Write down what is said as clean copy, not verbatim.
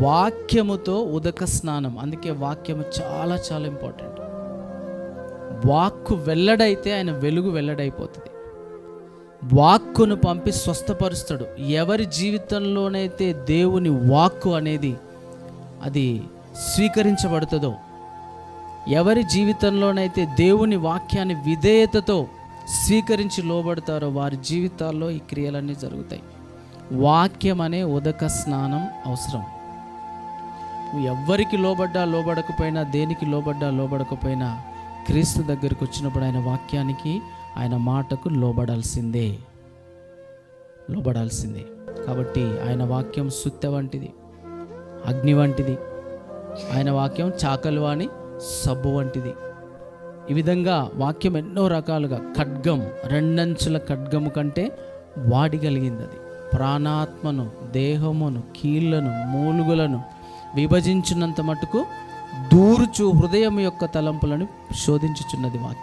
వాక్యముతో ఉదక స్నానం. అందుకే వాక్యము చాలా చాలా ఇంపార్టెంట్. వాక్కు వెల్లడైతే ఆయన వెలుగు వెల్లడైపోతుంది. వాక్కును పంపి స్వస్థపరుస్తాడు. ఎవరి జీవితంలోనైతే దేవుని వాక్కు అనేది అది స్వీకరించబడుతుందో, ఎవరి జీవితంలోనైతే దేవుని వాక్యాన్ని విధేయతతో స్వీకరించి లోబడతారో వారి జీవితాల్లో ఈ క్రియలన్నీ జరుగుతాయి. వాక్యం అనే ఉదక స్నానం అవసరం. నువ్వు ఎవ్వరికి లోబడకపోయినా, దేనికి లోబడకపోయినా క్రీస్తు దగ్గరికి వచ్చినప్పుడు ఆయన వాక్యానికి, ఆయన మాటకు లోబడాల్సిందే. కాబట్టి ఆయన వాక్యం సుత్తె వంటిది, అగ్ని వంటిది. ఆయన వాక్యం చాకలివాని సబ్బు వంటిది. ఈ విధంగా వాక్యం ఎన్నో రకాలుగా ఖడ్గం, రెండంచుల ఖడ్గము కంటే వాడగలిగింది. అది ప్రాణాత్మను, దేహమును, కీళ్లను, మూలుగులను విభజించినంత మటుకు దూరుచు హృదయం యొక్క తలంపులను శోధించుచున్నది వాక్యం.